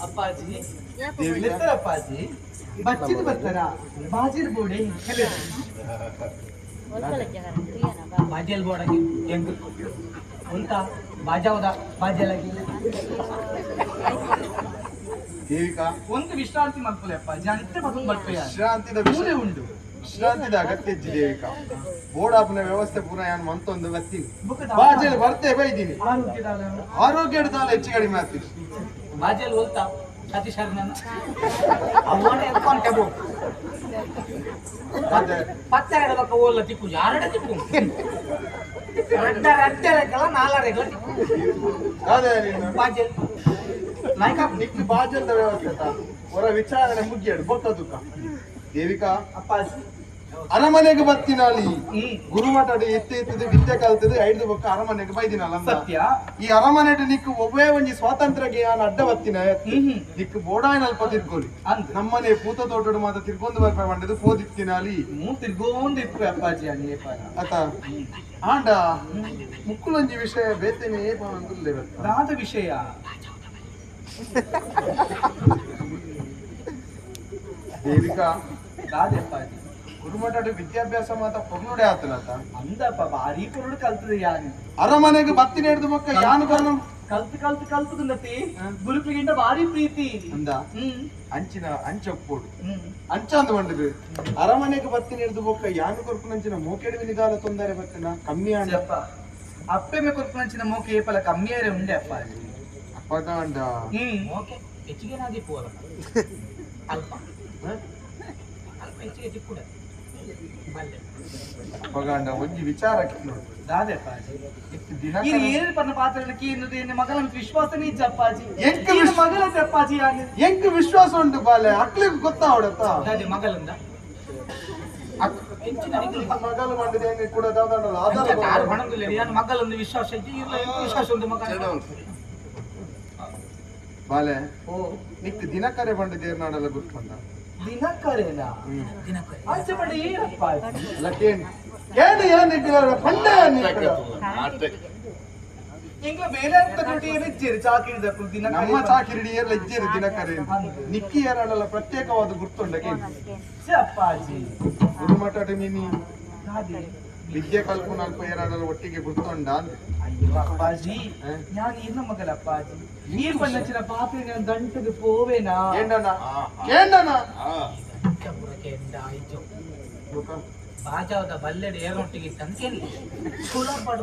ಅಪ್ಪಾಜಿ ಅಪ್ಪಾಜಿ ಬಚ್ಚಿದ ಬರ್ತಾರ ಬಾಜಿರ್ ಬೋಡೆ ಬಾಜಲ್ ಬೋಡಗೆ ಹೆಂಗ್ ಉಂಟ ಬಾಜಾವದ ಬಾಜಲಾಗಿ ದೇವಿಕಾ ಒಂದು ವಿಶ್ರಾಂತಿ ಮಾಡ್ಕೊಳ್ಳಿ ಅಪ್ಪಾಜಿ ಅನಿತ್ಯ ಮಗನ್ ಬರ್ತೇವೆ ವಿಶ್ರಾಂತಿದ ಉಂಟು ವಿಶ್ರಾಂತಿದ ಅಗತ್ಯ ಇಜ್ಜಿ ದೇವಿಕಾ ಬೋಡಾಪನ ವ್ಯವಸ್ಥೆ ಪೂರ ಯಾನು ಮಂತೊಂದು ಬರ್ತೀನಿ ಬಾಜಲ್ ಬರ್ತೆ ಬೈದೀನಿ ಆರೋಗ್ಯದ ತಾಲ ಹೆಚ್ಚು ಕಡಿಮೆ ಆಗ್ತೀನಿ ಬಾಜಲ್ ಹೋಗ್ತಾ ಸತೀಶ್ ಅವನೇ ಎತ್ಕೊಂಡೆ ಬೋ ಪತ್ತೆರಡು ಪಕ್ಕ ಓಲ್ಲ ತಿಕ್ಕು ಯಾರಡೆ ತಿಕ್ಕು ರಡ್ಡರೆಗಲ ನಾಲರೆಗಲ ತಿಕ್ಕು ಬಾಜಲ್ ನಾಯ್ಕ ನಿಕ್ಕು ಬಾಜಲ್ದ ವ್ಯವಸ್ಥೆ ಹೊರ ವಿಚಾರಣೆ ಮುಗಿಯಾಡು ಬೊಟ್ಟದುಕ ದೇವಿಕಾ ಅಪ್ಪಾಜಿ ಅರಮನೆಗೆ ಬರ್ತೀನಲ್ಲಿ ಗುರುಮಠ ಎತ್ತಿದ್ದು ವಿದ್ಯೆ ಕಲ್ತದ್ದು ಐದು ಬೊಕ್ಕ ಅರಮನೆಗೆ ಬೈದಿನಲ್ಲ ಸತ್ಯ ಈ ಅರಮನೆ ನಿಕ್ಕು ಒಬ್ಬೇ ಒಂಜಿ ಸ್ವಾತಂತ್ರ್ಯಗೆ ನಾನು ಅಡ್ಡ ಬರ್ತೀನ ನಿಕ್ಕು ಬೋಡಾಯಿನಲ್ಪ ತಿರ್ಗೋಲಿ ನಮ್ಮನೆ ಪೂತ ತೋಟಡು ಮಾತ್ರ ತಿರ್ಗೊಂಡು ಬರ್ಪ ಬಂಡದು ಪೋದಿತ್ತಿನಲ್ಲಿ ತಿರ್ಗೊಂಡು ಇತ್ತು ಅಪ್ಪಾಜಿ ಅತ ಆಂಡ ಮುಕ್ಕುಲೊಂಜಿ ವಿಷಯ ಬೇತೇನೆ ರಾದ ವಿಷಯ ದೇವಿಕಾ ರಾದೆ ಅಪ್ಪಾಜಿ ಗುರುಮಠ ವಿದ್ಯಾಭ್ಯಾಸ ಮಾತ್ರ ಪೊರ್ನುಡೆ ಆತನತ ಅಂದಪ್ಪ ಭಾರಿ ಪೊರುಡು ಕಲ್ತದೆ ಯಾನು ಅರಮನೆಗೆ ಬತ್ತಿನ ಹಿಡಿದು ಮಕ್ಕ ಯಾನು ಬರ್ನ ಕಲ್ತುಂದತಿ ಗುರುಪಿಗಿಂತ ಭಾರಿ ಪ್ರೀತಿ ಅಂದ ಅಂಚಿನ ಅಂಚಪ್ಪೋಡು ಅಂಚ ಅಂದ ಬಂಡದು ಅರಮನೆಗೆ ಬತ್ತಿನ ಹಿಡಿದು ಬೊಕ್ಕ ಯಾನು ಕೊರ್ಪುನಂಚಿನ ಮೋಕೆಡು ವಿನಿಗಾಲ ತೊಂದರೆ ಬತ್ತಿನ ಕಮ್ಮಿ ಅಂಡಪ್ಪ ಅಪ್ಪೆಮೆ ಕೊರ್ಪುನಂಚಿನ ಮೋಕೆ ಏಪಲ ಕಮ್ಮಿಯಾರೆ ಉಂಡೆ ಅಪ್ಪ ಅಪ್ಪಗಾಂಡ ಮೋಕೆ ಹೆಚ್ಚಿಗೆ ನಾದಿ ಪೋಲ ಅಲ್ಪ ಅಲ್ಪ ಹೆಚ್ಚಿಗೆ ತಿಕ್ಕುಡ ಅಪ್ಪಗಾಂಡ ಒಂಜಿ ವಿಚಾರಕ್ಕೆ ನೋಡು ದಾದೆ ಅಪ್ಪಾಜಿ ಇದು ಏನು ಪನ್ನ ಪಾತ್ರಕ್ಕೆ ಎನ್ನುವುದು ಎನ್ನ ಮಗಳ ವಿಶ್ವಾಸನೇ ಇಜ್ಜ ಅಪ್ಪಾಜಿ ಮಗಳ ಅಪ್ಪಾಜಿ ಎಂಕ್ ವಿಶ್ವಾಸ ಉಂಟು ಬಾಲೆ ಅಕ್ಲಿಗೆ ಗೊತ್ತಾವಡತ್ತ ದಾದೆ ಮಗಳಿಂದ ಮಗಲು ಮಾಡಿದೆ ಹೆಂಗೆ ಕೂಡ ದಾದಾಡಲ್ಲ ಯಾರು ಹಣದಿಲ್ಲ ಏನು ಮಗಳೊಂದು ವಿಶ್ವಾಸ ವಿಶ್ವಾಸ ಉಂಟು ಮಗ ಬಾಲೆ ನಿಕ್ ದಿನಕರೆ ಬಂದಿದ್ದೇರ್ ನಾಡಲ್ಲ ಗುರ್ಕೊಂಡ ದಿನಕರೇನಾ ಆಚೆ ಬಡಿ ಏನಪ್ಪ ಲಕ್ಕೇನ್ ಏನು ಪಂಡೆ ಇಂಗ್ಲ ಬೇರೆ ನೋಡಿ ಏನಿದ್ದೀರಿ ಚಾಕಿರಿದ ದಿನ ನಮ್ಮ ಚಾಕಿರಿ ಏರ್ಲ ಇದ್ದೀರಿ ದಿನಕರೆ ನಿಕ್ಕಿ ಏನಾಡಲ್ಲ ಪ್ರತ್ಯೇಕವಾದ ಗುರ್ತೊಂಡಗೆ ಅಪ್ಪಾಜಿ ಗುರುಮಠ ನೀನಿ ವಿದ್ಯೆ ಕಲ್ಪು ನಾಲ್ಕು ಏನಾಡಲ್ಲ ಒಟ್ಟಿಗೆ ಗುರ್ತೊಂಡ ಅಯ್ಯೋ ಅಪ್ಪಾಜಿ ನಾನು ಇನ್ನ ಮಗಲ ಅಪ್ಪಾಜಿ ನೀರ್ ಬಣ್ಣಚಿನ ಪಾಪಿನ ದಂಟದು ಪೋವೇನಾ ಕೇಂಡನ ಕೇಂಡನ ಬಾಜಾವದ ಬಲ್ಲೆಡೆ ಏರೊಟ್ಟಿಗೆ ತಂತೇಳಿ ಸುಲಭ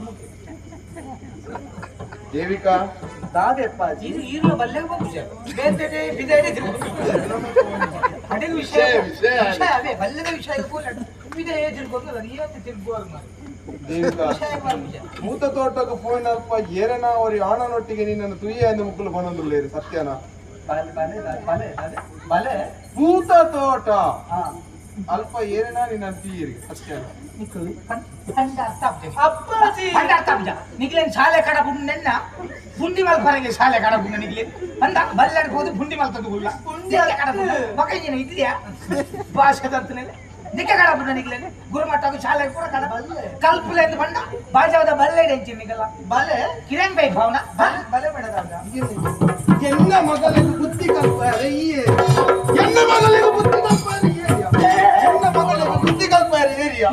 ದೇವಿಕಾ ದಾದೆ ಅಪ್ಪಾಜಿ ಇದು ಈರ್ಲ ಬಲ್ಲೆಗೆ ಹೋಗ್ತದೆ ಬೇರೆ ಬಿದೆಡೆ ಅದೇ ವಿಷಯ ಅದೇ ಬಲ್ಲೆದ ವಿಷಯ ಬಿದೆ ತಿರ್ಗೋದು ನೀವತ್ತು ತಿರ್ಗೋದು ದೇವಿಕಾ ಮೂತ ತೋಟಕ್ಕೆ ಫೋನ್ ಅಲ್ಪ ಏರನ ಅವರಿ ಆಣನೊಟ್ಟಿಗೆ ನಿನ್ನನ್ನು ತುಯ್ಯ ಎಂದು ಮುಕ್ಕಲು ಬಂದೊಂದುಲ್ಲೇರಿ ಸತ್ಯನ ಬಲೆ ಮೂತ ತೋಟ ಅಲ್ಪ ಏರನ ನಿನ್ನ ತುಯ್ಯರಿ ಸತ್ಯನ ಅಪ್ಪಾಜಿ ನಿಗ್ಲೇನ್ ಶಾಲೆ ಕಡ ನೆನ್ನ ಬುಂಡಿ ಮಲ್ ಬರಂಗೆ ಶಾಲೆ ಕಡ ಬುಂಡ ನಿಗ್ಲೇನ್ ಅಂದ ಬಲ್ಲಾಡ್ ಹೋದು ಬುಂಡಿ ಮಲ್ ತಗೋಲ್ಲ ಬುಂಡಿ ಕಡ ಮಗ ಏನ ಇದೆಯಾ ಭಾಷೆ ತರ್ತನೆಲ್ಲ ನಿಕ್ಕ ಕಡ ಬುಂಡ ನಿಗ್ಲೇನ್ ಗುರುಮಠ ಶಾಲೆ ಕೂಡ ಕಡ ಕಲ್ಪಲೆ ಎಂದು ಬಂಡ ಬಾಜಾವದ ಬಲ್ಲೆ ಎಂಚಿ ನಿಗಲ್ಲ ಬಲೆ ಕಿರಣ್ ಬೈ ಭಾವನ ಬಲೆ ಬೇಡದಾಗ ಎನ್ನ ಮಗಳಿಗೆ ಬುದ್ಧಿ ಕಲ್ಪಾರೆ ಈ ಎನ್ನ ಮಗಳಿಗೆ ಬುದ್ಧಿ ಕಲ್ಪಾರೆ ಎನ್ನ ಮಗಳಿಗೆ ಬುದ್ಧಿ ಕಲ್ಪಾರೆ ಏರಿಯಾ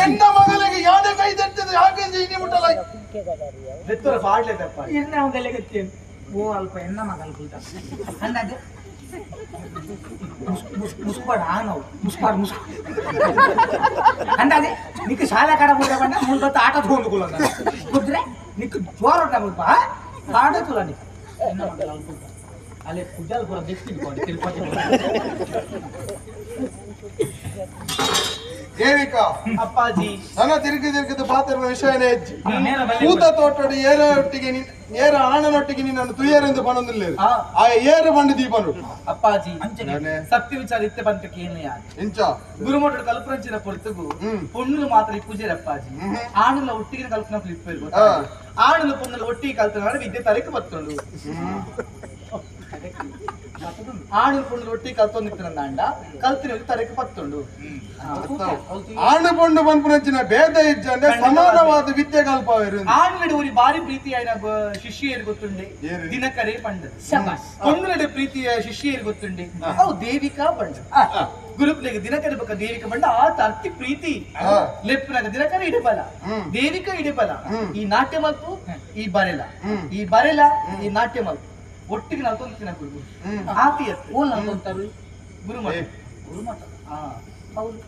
ಎನ್ನ ಮಗಳಿಗೆ ಯಾವ್ದೇ ಕೈ ತರ್ತದೆ ಹಾಗೆ ಇನಿ ಮುಟ್ಟಲ್ಲ ಬೆತ್ತರ ಪಾಡ್ಲೇದಪ್ಪ ಎನ್ನ ಮಗಳಿಗೆ ಗೊತ್ತೇನು ಓ ಅಲ್ಪ ಎನ್ನ ಮಗಲ್ ಕೂತ ಅಂದಾಗೆ ಮುಸ್ಪಾಡ್ ಆನವು ಮುಸ್ಪಾಡ್ ಮುಸ್ ಅಂದಾಗೆ ನಿಕ್ಕೆ ಶಾಲೆ ಕಡ ಮುಂದೆ ಬಂದ ಮುಂದೆ ಆಟ ತಗೊಂಡುಕೊಳ್ಳ ಕುದ್ರೆ ನಿಕ್ಕೆ ಜೋರ ಉಂಟ ಆಟ ತುಲ ನಿಕ್ಕೆ ಎನ್ನ ಮಗಲ್ ಅಲ್ಕೂತ ಅಲ್ಲೇ ಕುಜಲ್ ಪುರ ಬೆಕ್ಕಿಡ್ಕೊಂಡು ತಿರುಪತಿ ದೇವಿಕಾ ಅಪ್ಪಾಜಿ ನನ್ನ ತಿರುಗಿದ ಪಾತ್ರದ ವಿಷಯನೇ ಹೆಚ್ಚಿ ಕೂತ ತೋಟಡಿ ಏರೊಟ್ಟಿಗೆ ಏರ ಆಣನೊಟ್ಟಿಗೆ ನಿನ್ನನ್ನು ತುಯ್ಯರೆಂದು ಬನೊಂದಿಲ್ಲ ಆ ಏರು ಬಂದು ದೀಪನು ಅಪ್ಪಾಜಿ ಸತ್ಯ ವಿಚಾರ ಇತ್ತೆ ಬಂತಕ್ಕೆ ಏನೇ ಇಂಚ ಗುರುಮಠ ಕಲ್ಪರಂಚಿನ ಪೊರ್ತುಗು ಪುಣ್ಣು ಮಾತ್ರ ಇಪ್ಪುಜೇರ ಅಪ್ಪಾಜಿ ಆಣುಲ ಒಟ್ಟಿಗೆ ಕಲ್ಪನಾ ಇಪ್ಪೇರು ಆಣುಲ ಪುಣ್ಣಲು ಒಟ್ಟಿಗೆ ಕಲ್ಪನ ವಿದ್ಯೆ ತಲೆಗೆ ಬತ್ತುಂಡು ಆಡು ಪುಂಡು ರೊಟ್ಟಿ ಕಲ್ತೊಂದಿತ್ತಂದ ಕಲ್ತಿನ ತರಕ್ಕೆ ಪತ್ತುಂಡು ಆಡು ಪುಂಡು ಬಂದ್ಪುನಂಚಿನ ಭೇದ ಇಜ್ಜಂಡೆ ಸಮಾನವಾದ ವಿದ್ಯೆ ಕಲ್ಪವಿರು ಆಡುಗಡೆ ಒಂದು ಬಾರಿ ಪ್ರೀತಿಯ ಶಿಷ್ಯರು ಗೊತ್ತುಂಡೆ ದಿನಕರೇ ಪಂಡ ಕೊಂಡುಗಡೆ ಪ್ರೀತಿಯ ಶಿಷ್ಯರು ಗೊತ್ತುಂಡೆ ಅವು ದೇವಿಕಾ ಪಂಡ ಗುರುಕುಲಿಗೆ ದಿನಕರ ಬಕ್ಕ ದೇವಿಕ ಬಂಡ ಆ ತರ್ತಿ ಪ್ರೀತಿ ಲೆಪ್ಪನಾಗ ದಿನಕರ ಇಡಬಲ ದೇವಿಕ ಇಡಬಲ ಈ ನಾಟ್ಯ ಮಲ್ಪು ಈ ಬರೆಲ ಈ ನಾಟ್ಯ ಮಲ್ಪು ಒಟ್ಟಿಗೆ ನಾವು ತೊಂದಿನ ಗುರು ಆತಿ ಎತ್ತು ಓಲ್ ನಾವು ತೊಂತಾರು ಗುರುಮಠ ಹೌದು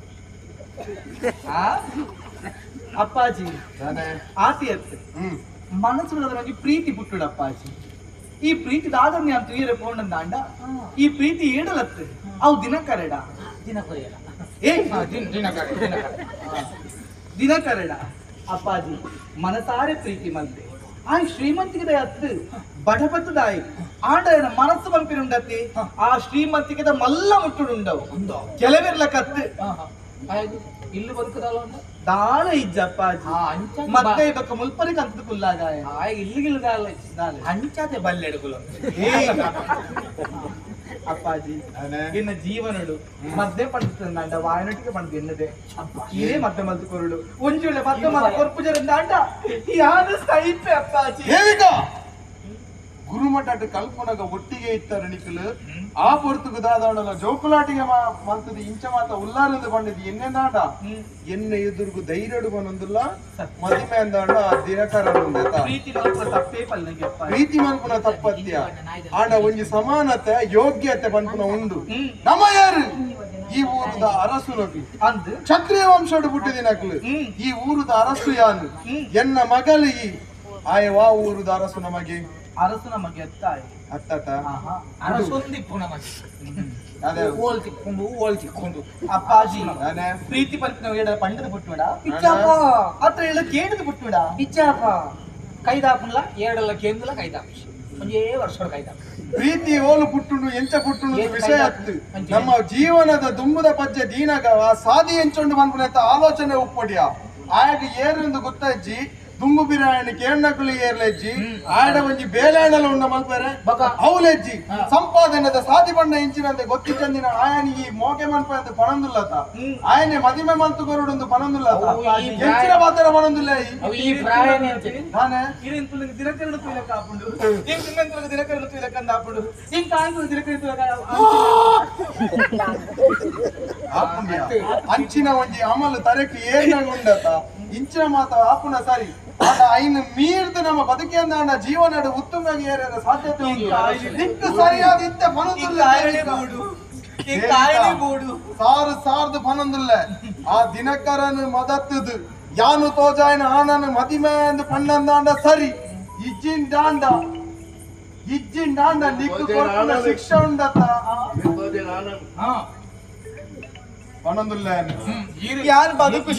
ಅಪ್ಪಾಜಿ ಆತಿ ಎತ್ತು ಮನಸ್ಸು ಪ್ರೀತಿ ಪುಟ್ಟುಡ ಅಪ್ಪಾಜಿ ಈ ಪ್ರೀತಿ ದಾದನ್ಯ ಅಂತ ಈರ ಪೋಂಡಂದಾಂಡ ಈ ಪ್ರೀತಿ ಏಡಲತ್ತು ಅವು ದಿನಕರಡ ದಿನಕರಡ ಅಪ್ಪಾಜಿ ಮನಸಾರೆ ಪ್ರೀತಿ ಮಲ್ತೆ ಆ ಶ್ರೀಮಂತಿಗೆ ಹತ್ತು ಬಡಪತ್ತದಾಯಿ ಆಂಡ ಮನಸ್ಸು ಪಂಪಿನುಂಡತಿ ಆ ಶ್ರೀಮಂತಿಗೆ ಮಲ್ಲ ಮುಟ್ಟುಡುಂಡವು ಕೆಲವೆರ್ಲ ಕತ್ತು ಇಲ್ಲು ಬದುಕದಲ್ಲ ದಾಳ ಇಜ್ಜಪ್ಪಾಜಿ ಮತ್ತೆ ಇದಕ್ಕೆ ಮುಲ್ಪರಿಗೆ ಅಂತ ಕುಲ್ಲಾಗಾಯ ಇಲ್ಲಿಗಿಲ್ದಾಲ ಹಂಚಾತೆ ಬಲ್ಲೆಡುಗುಲು ಅಪ್ಪಾಜಿ ಇನ್ನ ಜೀವನಡು ಮದ್ದೆ ಪಂಡ ವಾಯನಟಿಗೆ ಪಂಡ ಎನ್ನದೆ ಇದೇ ಮದ್ದೆ ಮಲ್ತು ಕೊರಡು ಒಂಜುಳೆ ಮದ್ದೆ ಮಲ್ಲ ಕೊರ್ಪುಜರಿಂದ ಅಂಡ ಯಾರು ಸೈಪೆ ಅಪ್ಪಾಜಿ ಗುರುಮಠ ಕಲ್ಪನಾಗ ಒಟ್ಟಿಗೆ ಇತ್ತಾರೆ ನಿಖಿಲ್ ಆ ಪೊರ್ತುಗು ದಾದಾಡಲ ಜೋಕುಲಾಟಿಗೆ ಮಲ್ತದ ಇಂಚ ಮಾತ ಉಲ್ಲಾರಂದು ಬಂದಿದ್ದು ಎನ್ನೆಂದಾಡ ಎನ್ನೆ ಎದುರುಗು ಧೈರ್ಯಡು ಬಂದೊಂದಿಲ್ಲ ಮದಿಮೆ ಅಂದಾಡ ದಿನಕರ ಪ್ರೀತಿ ಮನ್ಪುನ ತಪ್ಪತ್ಯ ಆಂಡ ಒಂಜಿ ಸಮಾನತೆ ಯೋಗ್ಯತೆ ಪನ್ಪುನ ಉಂಡು ನಮ್ಮ ಯಾರು ಈ ಊರದ ಅರಸು ನಗು ಅಂದ್ ಕ್ಷತ್ರಿಯ ವಂಶಡು ಬುಟ್ಟಿದಿನಕ್ಲು ಈ ಊರದ ಅರಸು ಯಾನು ಎನ್ನ ಮಗಳಿಗೆ ಆಯವಾ ಊರದ ಅರಸು ನಮಗೆ ಅರಸು ನಮಗೆ ಅತ್ತ ಅರಸೊಂದಿಪ್ಪು ನಮಗೆ ಅದೇ ಓಲ್ ತಿಕ್ಕೊಂಡು ಅಪ್ಪಾಜಿ ಪ್ರೀತಿ ಪಂಪಿನ ಏಡ ಪಂಡದ ಪುಟ್ಟುಡ ಇಚ್ಚಾಪ ಅತ್ರ ಎಲ್ಲ ಕೇಂದ್ರದ ಪುಟ್ಟುಡ ಇಚ್ಚಾಪ ಕೈದಾಪುನ್ಲ ಏಡಲ್ಲ ಕೇಂದ್ರಲ ಕೈದಾಪ ಒಂದೇ ವರ್ಷ ಕೈದಾಪ ಪ್ರೀತಿ ಓಲು ಪುಟ್ಟುಂಡು ಎಂಚ ಪುಟ್ಟುಂಡು ವಿಷಯ ಅತ್ತು ನಮ್ಮ ಜೀವನದ ದುಂಬುದ ಪಜ್ಜೆ ದೀನಗ ಆ ಸಾದಿ ಎಂಚೊಂಡು ಮನ್ಪುನೆತ್ತ ಆಲೋಚನೆ ಉಪ್ಪೊಡಿಯ ಆಗ ಏರೆಂದು ಗೊತ್ತಜ್ಜಿ ದುಂಬು ಬಿರಿಯಾನಿ ಕೇರ್ನಕುಲಿ ಏರ್ಲೆಜ್ಜಿ ಆಡ ಒಂಜಿ ಬೇಲಾಣಲ ಉಂಡ ಮಲ್ಪರೆ ಅವಲೆಜ್ಜಿ ಸಂಪಾದನೆದ ಸಾದಿ ಬಣ್ಣ ಇಂಚಿನಂತೆ ಗೊತ್ತಿ ಚಂದಿನ ಆಯನಿ ಈ ಮೋಕೆ ಮನ್ಪ ಅಂತ ಪಣಂದುಲ್ಲತ ಆಯನೆ ಮದಿಮೆ ಮಂತು ಕೊರಡೊಂದು ಪಣಂದುಲ್ಲತ ಎಂಚಿನ ಮಾತರ ಪಣಂದುಲ್ಲ ಈ ಪ್ರಾಯನೇ ಅಂತ ನಾನೇ ಇರಿಂತುಲಿಗೆ ದಿನಕರಣ ತುಲಕ ಆಪುಂಡು ಇಂಕ ಇನ್ನಂತುಲಿಗೆ ದಿನಕರಣ ತುಲಕ ಆಪುಂಡು ಇಂಕ ಆಂತುಲಿಗೆ ದಿನಕರಣ ತುಲಕ ಆಪುಂಡ್ಯ ಅಂಚಿನ ಒಂಜಿ ಅಮಲು ತರಕ್ಕೆ ಏನಾಗ ಉಂಡತ ಇಂಚಿನ ಮಾತ ಆಪುನ ಸರಿ ಆಡ ಐನು ಮೀರ್ದು ನಮ್ಮ ಬದುಕಿಯಂದ ಜೀವನ ಉತ್ತಮವಾಗಿ ಏರಿದ ಸಾಧ್ಯತೆ ಉಂಟು ಸರಿಯಾದ ಇತ್ತ ಪನೊಂದುಲ್ಲ ಸಾರ್ದು ಪನೊಂದುಲ್ಲ ಆ ದಿನಕರನು ಮದತ್ತದು ಯಾನು ತೋಜಾಯನ ಆನನ ಮದಿಮೆ ಎಂದು ಪಣ್ಣಂದಾಂಡ ಸರಿ ಇಜ್ಜಿನ್ ದಾಂಡ ನಿಕ್ಕು ಕೊರಪುನ ಶಿಕ್ಷೆ ಉಂಡತ್ತ ಪನೊಂದುಲ್ಲ ಯಾರು ಬದುಕು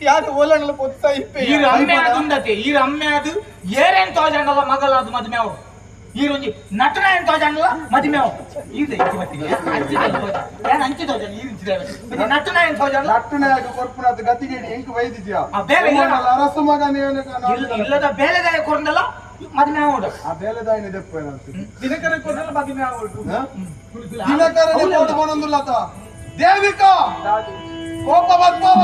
ಯಾರು ಓಲಣ್ಣಲ ಪೊತ್ತ ಇಪ್ಪೆ ಈ ಅಮ್ಮೆ ಅದು ಉಂಡತೆ ಈ ಅಮ್ಮೆ ಅದು ಏರೇನ್ ತೋಜಂಡಲ್ಲ ಮಗಲ ಅದು ಮದುವೆ ಅವು ಈ ಒಂಜಿ ನಟನ ಏನ್ ತೋಜಂಡಲ್ಲ ಮದುವೆ ಅವು ಇದು ಅಂಚಿ ತೋಜಂಡ ಈ ನಟನ ಏನ್ ತೋಜಂಡಲ್ಲ ನಟ್ಟನಾಗ ಕೊರ್ಪುನದ ಗತಿಗೆ ಎಂಕು ವೈದಿದ್ಯಾ ಬೇರೆ ಅರಸು ಮಗ ಇಲ್ಲದ ಬೇಲೆದಾಯ ಕೊರಂಡಲ್ಲ ಮದುವೆ ಅವು ಆ ಬೇಲೆದಾಯಿನ ದೆಪ್ಪ ದಿನಕರ ಕೊಡಲ್ಲ ಮದುವೆ ಆಗೋದು ದಿನಕರನೆ ಕೋಟ ಪನೊಂದುಲ್ಲತ ದೇವಿಕಾ ಕೋಪ ಬರ್ತಾವ